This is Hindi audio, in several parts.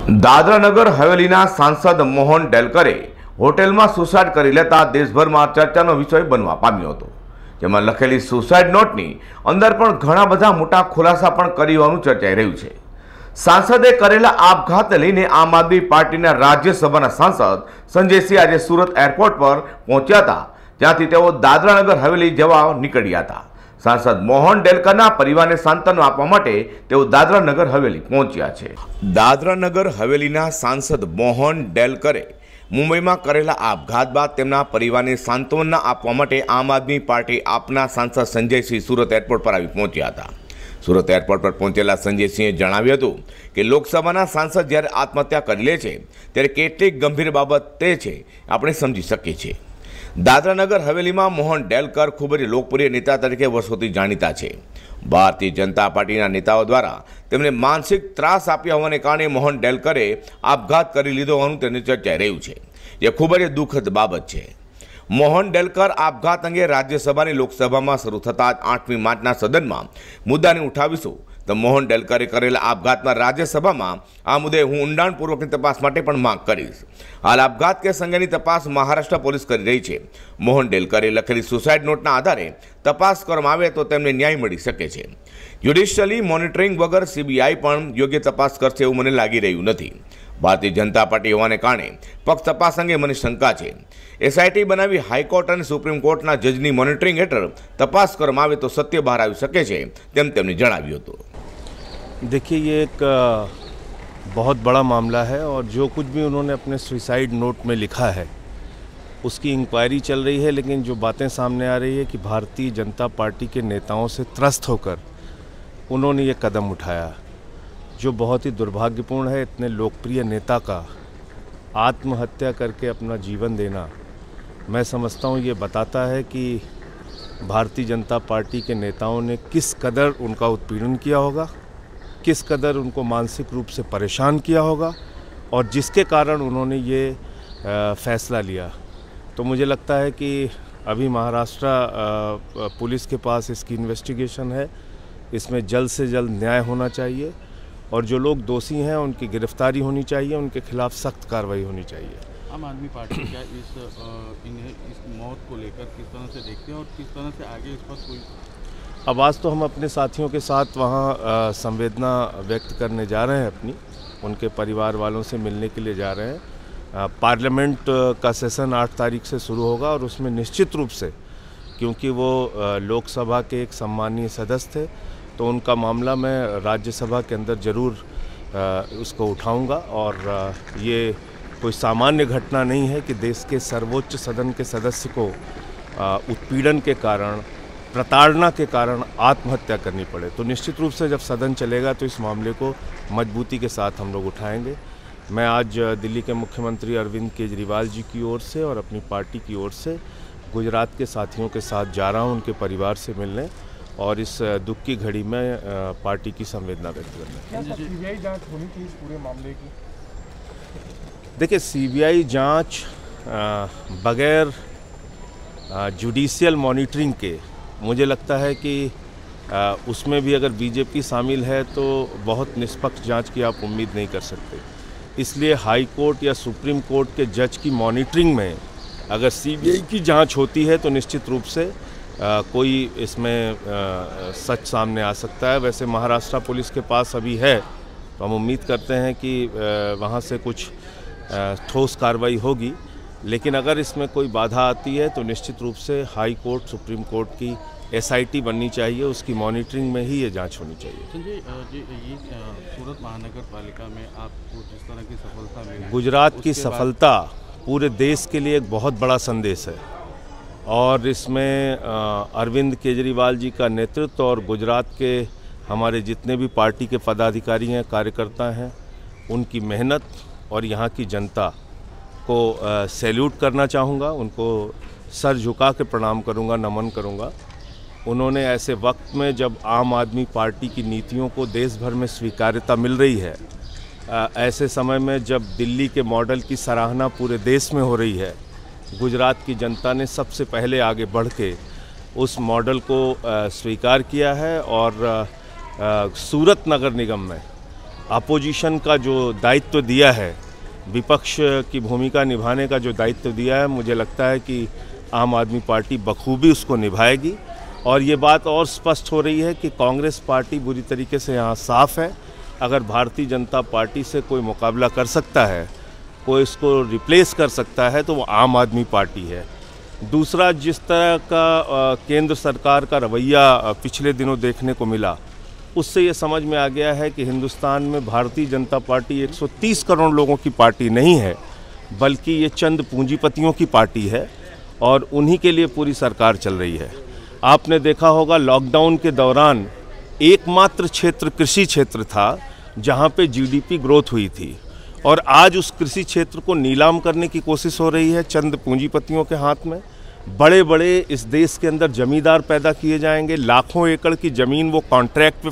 દાદરાનગર હવેલીના સાંસદ મોહન ડેલકરે હોટેલમાં સુસાઇડ કરી લેતા દેશભરમાં ચર્ચાનો વિષય બનવા પામ્યો હતો। જેમાં લખેલી સુસાઇડ નોટની અંદર પણ ઘણા બધા મોટા ખુલાસા પણ કર્યાનું ચર્ચાઈ રહ્યું છે। सांसदे करेला आपघात लईने आम आदमी पार्टीना राज्यसभाना सांसद संजय सिंह आज सूरत एरपोर्ट पर पहुंच्या था, ज्यांथी तेओ दादरानगर हवेली जवा निकळ्या था। सांसद मोहन डेलकरना परिवारने सांत्वना आपवा माटे तेओ दादरानगर हवेली पहुंच्या छे। दादरानगर हवेलीना सांसद मोहन डेलकरे मुंबईमां करेला आपघात बाद तेमना परिवारने सांत्वना आपवा माटे आम आदमी पार्टी आपना सांसद संजय सिंह सूरत एरपोर्ट पर आवी पहुंच्या था। सूरत एरपोर्ट पर पहुंचेला संजय सिंहे जणाव्युं हतुं के लोकसभाना सांसद ज्यारे आत्महत्या करी ले छे त्यारे केटलीक गंभीर बाबत ते छे आपणे समजी शकीए छीए। दादरानगर हवेलीमां मोहन डेलकर खूब ज लोकप्रिय नेता तरीके वर्षोथी जाणीता छे। भारतीय जनता पार्टीना नेताओं द्वारा तेमने मानसिक त्रास आप्या होवाने कारणे मोहन डेलकरे आपघात करी लीधो होવાનું तेने चर्चाई रह्युं छे। जे खूब ज दुखद बाबत छे। मोहन डेलकर आपघात अंगे राज्यसभा ने लोकसभा में शुरू थता 8મી मार्चना सदन में मुद्दा ने उठावीशुं तो मोहन डेलकरे करेला आपघात में राज्यसभा में आ मुद्दे हूँ ऊंडाणपूर्वकनी तपास माटे पण मांग करीश। हाल आपघात केस अंगेनी तपास महाराष्ट्र पोलीस करी रही है। मोहन डेलकरे लखेली सुसाइड नोटना आधारे तपास करवामां आवे तो तेमने न्याय मळी शके छे। ज्युडिशियली मॉनिटरिंग वगर सीबीआई पण योग्य तपास करशे एवुं मने लागी रह्युं नथी। भारतीय जनता पार्टी होवाने कारणे पक्ष तपास अंगे मने शंका छे। एसआईटी बनावी हाईकोर्ट और सुप्रीम कोर्टना जजनी मॉनिटरिंग हेठळ तपास करवामां आवे तो सत्य बहार आवी शके छे तेम तेमणे जणाव्युं हतुं। देखिए, ये एक बहुत बड़ा मामला है और जो कुछ भी उन्होंने अपने सुसाइड नोट में लिखा है उसकी इंक्वायरी चल रही है, लेकिन जो बातें सामने आ रही है कि भारतीय जनता पार्टी के नेताओं से त्रस्त होकर उन्होंने ये कदम उठाया, जो बहुत ही दुर्भाग्यपूर्ण है। इतने लोकप्रिय नेता का आत्महत्या करके अपना जीवन देना, मैं समझता हूँ ये बताता है कि भारतीय जनता पार्टी के नेताओं ने किस कदर उनका उत्पीड़न किया होगा, किस कदर उनको मानसिक रूप से परेशान किया होगा और जिसके कारण उन्होंने ये फैसला लिया। तो मुझे लगता है कि अभी महाराष्ट्र पुलिस के पास इसकी इन्वेस्टिगेशन है, इसमें जल्द से जल्द न्याय होना चाहिए और जो लोग दोषी हैं उनकी गिरफ्तारी होनी चाहिए, उनके खिलाफ सख्त कार्रवाई होनी चाहिए। आम आदमी पार्टी क्या इस मौत को लेकर किस तरह से देखते हैं और किस तरह से आगे इस पर कोई? अब आज तो हम अपने साथियों के साथ वहाँ संवेदना व्यक्त करने जा रहे हैं, अपनी उनके परिवार वालों से मिलने के लिए जा रहे हैं। पार्लियामेंट का सेशन 8 तारीख से शुरू होगा और उसमें निश्चित रूप से, क्योंकि वो लोकसभा के एक सम्मानीय सदस्य थे, तो उनका मामला मैं राज्यसभा के अंदर ज़रूर उसको उठाऊंगा। और ये कोई सामान्य घटना नहीं है कि देश के सर्वोच्च सदन के सदस्य को उत्पीड़न के कारण, प्रताड़ना के कारण आत्महत्या करनी पड़े। तो निश्चित रूप से जब सदन चलेगा तो इस मामले को मजबूती के साथ हम लोग उठाएंगे। मैं आज दिल्ली के मुख्यमंत्री अरविंद केजरीवाल जी की ओर से और अपनी पार्टी की ओर से गुजरात के साथियों के साथ जा रहा हूँ उनके परिवार से मिलने और इस दुख की घड़ी में पार्टी की संवेदना व्यक्त करना। सीबीआई जांच होनी चाहिए इस पूरे मामले की? देखिए, सीबीआई जांच बगैर जुडिशियल मॉनिटरिंग के, मुझे लगता है कि उसमें भी अगर बीजेपी शामिल है तो बहुत निष्पक्ष जांच की आप उम्मीद नहीं कर सकते। इसलिए हाई कोर्ट या सुप्रीम कोर्ट के जज की मॉनिटरिंग में अगर सीबीआई की जांच होती है तो निश्चित रूप से कोई इसमें सच सामने आ सकता है। वैसे महाराष्ट्र पुलिस के पास अभी है, तो हम उम्मीद करते हैं कि वहाँ से कुछ ठोस कार्रवाई होगी, लेकिन अगर इसमें कोई बाधा आती है तो निश्चित रूप से हाई कोर्ट, सुप्रीम कोर्ट की एसआईटी बननी चाहिए, उसकी मॉनिटरिंग में ही ये जांच होनी चाहिए। संजय जी, ये सूरत महानगर पालिका में आपको जिस तरह की सफलता मिली, गुजरात की सफलता पूरे देश के लिए एक बहुत बड़ा संदेश है और इसमें अरविंद केजरीवाल जी का नेतृत्व और गुजरात के हमारे जितने भी पार्टी के पदाधिकारी हैं, कार्यकर्ता हैं, उनकी मेहनत और यहाँ की जनता को सैल्यूट करना चाहूँगा, उनको सर झुका के प्रणाम करूँगा, नमन करूँगा। उन्होंने ऐसे वक्त में जब आम आदमी पार्टी की नीतियों को देश भर में स्वीकार्यता मिल रही है, ऐसे समय में जब दिल्ली के मॉडल की सराहना पूरे देश में हो रही है, गुजरात की जनता ने सबसे पहले आगे बढ़ के उस मॉडल को स्वीकार किया है और सूरत नगर निगम में अपोजिशन का जो दायित्व दिया है, विपक्ष की भूमिका निभाने का जो दायित्व दिया है, मुझे लगता है कि आम आदमी पार्टी बखूबी उसको निभाएगी। और ये बात और स्पष्ट हो रही है कि कांग्रेस पार्टी बुरी तरीके से यहाँ साफ है। अगर भारतीय जनता पार्टी से कोई मुकाबला कर सकता है, कोई इसको रिप्लेस कर सकता है, तो वो आम आदमी पार्टी है। दूसरा, जिस तरह का केंद्र सरकार का रवैया पिछले दिनों देखने को मिला, उससे ये समझ में आ गया है कि हिंदुस्तान में भारतीय जनता पार्टी 130 करोड़ लोगों की पार्टी नहीं है, बल्कि ये चंद पूंजीपतियों की पार्टी है और उन्हीं के लिए पूरी सरकार चल रही है। आपने देखा होगा, लॉकडाउन के दौरान एकमात्र क्षेत्र कृषि क्षेत्र था जहाँ पे जीडीपी ग्रोथ हुई थी, और आज उस कृषि क्षेत्र को नीलाम करने की कोशिश हो रही है चंद पूंजीपतियों के हाथ में। बड़े बड़े इस देश के अंदर जमींदार पैदा किए जाएंगे, लाखों एकड़ की ज़मीन वो कॉन्ट्रैक्ट पे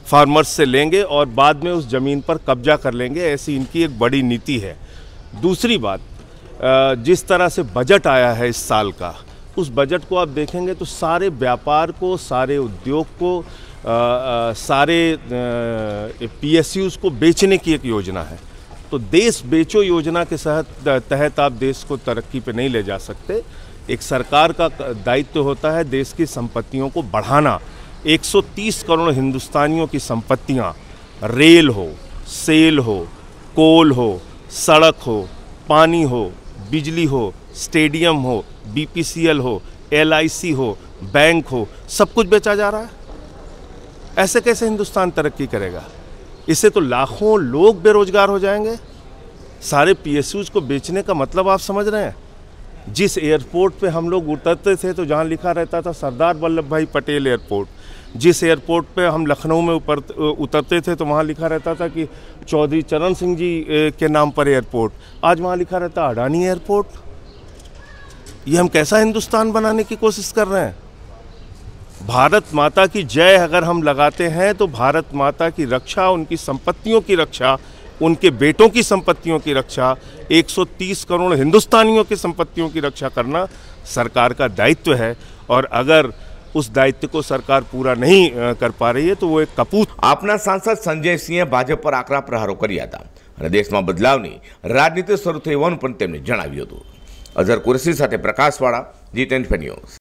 फार्मर्स से लेंगे और बाद में उस ज़मीन पर कब्जा कर लेंगे। ऐसी इनकी एक बड़ी नीति है। दूसरी बात, जिस तरह से बजट आया है इस साल का, उस बजट को आप देखेंगे तो सारे व्यापार को, सारे उद्योग को, सारे PSUs को बेचने की एक योजना है। तो देश बेचो योजना के तहत आप देश को तरक्की पे नहीं ले जा सकते। एक सरकार का दायित्व होता है देश की संपत्तियों को बढ़ाना। 130 करोड़ हिंदुस्तानियों की संपत्तियां, रेल हो, सेल हो, कोल हो, सड़क हो, पानी हो, बिजली हो, स्टेडियम हो, BPCL हो, LIC हो, बैंक हो, सब कुछ बेचा जा रहा है। ऐसे कैसे हिंदुस्तान तरक्की करेगा? इससे तो लाखों लोग बेरोजगार हो जाएंगे। सारे PSUs को बेचने का मतलब आप समझ रहे हैं? जिस एयरपोर्ट पे हम लोग उतरते थे तो जहाँ लिखा रहता था सरदार वल्लभ भाई पटेल एयरपोर्ट, जिस एयरपोर्ट पे हम लखनऊ में उतरते थे तो वहाँ लिखा रहता था कि चौधरी चरण सिंह जी के नाम पर एयरपोर्ट, आज वहाँ लिखा रहता अडानी एयरपोर्ट। ये हम कैसा हिंदुस्तान बनाने की कोशिश कर रहे हैं? भारत माता की जय अगर हम लगाते हैं तो भारत माता की रक्षा, उनकी संपत्तियों की रक्षा, उनके बेटों की संपत्तियों की रक्षा, 130 करोड़ हिंदुस्तानियों की संपत्तियों की रक्षा करना सरकार का दायित्व है। और अगर उस दायित्व को सरकार पूरा नहीं कर पा रही है तो वो एक कपूत। આપના સાંસદ સંજય સિંહે ભાજપ પર આકરા પ્રહારો કર્યા હતા અને દેશમાં બદલાવની રાજનીતિ શરૂ થઈ હોવાનું પણ તેમણે જણાવ્યું હતું। અઝર કુરેશી સાથે પ્રકાશવાળા, G10 ન્યૂઝ।